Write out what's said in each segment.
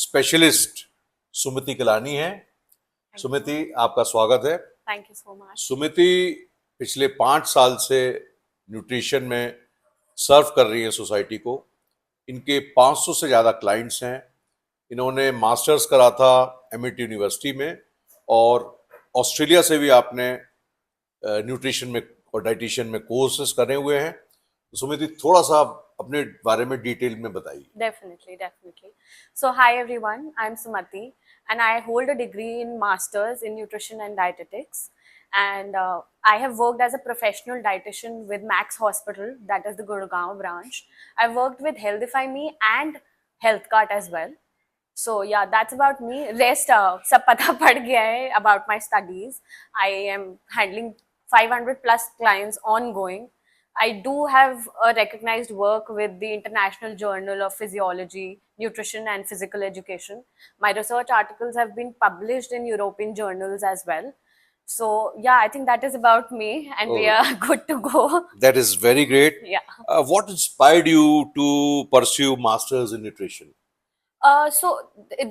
Specialist Sumiti Kalani है। सुमिति, आपका स्वागत है। Thank you so much. Sumiti पिछले 5 साल से न्यूट्रिशन में सर्व कर रही है सोसाइटी को। इनके 500 से ज़्यादा क्लाइंट्स हैं। इन्होंने मास्टर्स करा था एमआईटी यूनिवर्सिटी में, और ऑस्ट्रेलिया से भी आपने न्यूट्रिशन में और डाइटिशियन में कोर्सेज करे हुए हैं। तो सुमिति, थोड़ा सा अपने बारे में डिटेल में बताइए। Definitely. So, hi everyone, I'm Sumati and I hold a degree in Masters in Nutrition and Dietetics. And I have worked as a professional dietitian with Max Hospital, that is the Gurgaon branch. I've worked with Healthify Me and HealthCart as well. So yeah, that's about me. Rest सब पता पड़ गया है about my studies. I am handling 500 plus clients ongoing. I do have a recognized work with the International Journal of Physiology, Nutrition and Physical Education. My research articles have been published in European journals as well. So yeah, I think that is about me, and we are good to go. That is very great. Yeah. What inspired you to pursue masters in nutrition? So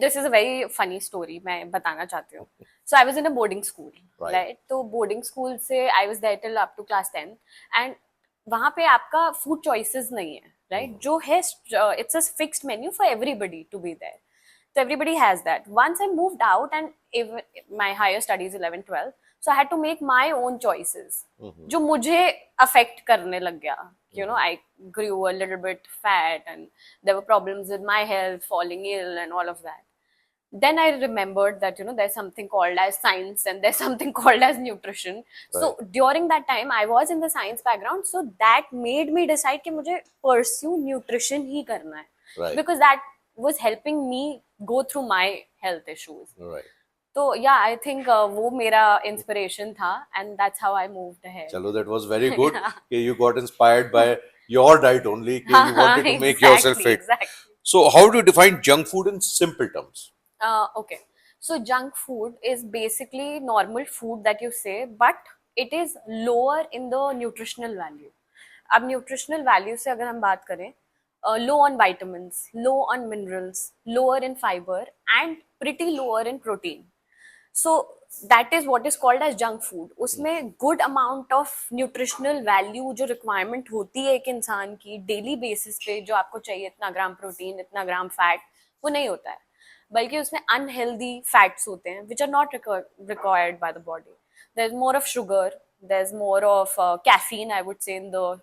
this is a very funny story. मैं बताना चाहती हूँ. So I was in a boarding school, right? तो boarding school से I was there till up to class 10, and वहाँ पे आपका food choices नहीं है, right? जो है it's a fixed menu for everybody to be there. So everybody has that. Once I moved out and even my higher studies 11, 12, so I had to make my own choices. जो मुझे affect करने लग गया. You know, I grew a little bit fat and there were problems with my health, falling ill and all of that. Then I remembered that, you know, there's something called as science and there's something called as nutrition. Right. So during that time, I was in the science background. So that made me decide कि मुझे pursue nutrition ही करना है. Right. Because that was helping me go through my health issues. Right. So yeah, I think वो मेरा inspiration था, and that's how I moved ahead. चलो, that was very good. कि you got inspired by your diet only. कि you wanted to make yourself fit. Exactly. So how do you define junk food in simple terms? Okay. So junk food is basically normal food that you say, but it is lower in the nutritional value. अब nutritional value से अगर हम बात करें, low on vitamins, low on minerals, lower in fiber, and pretty lower in protein. So that is what is called as junk food. उसमें good amount of nutritional value जो requirement होती है एक इंसान की daily basis पे, जो आपको चाहिए इतना ग्राम प्रोटीन, इतना ग्राम फैट, वो नहीं होता है. बल्कि उसमें unhealthy fats होते हैं which are not required by the body. There's more of sugar, there's more of caffeine, I would say, in the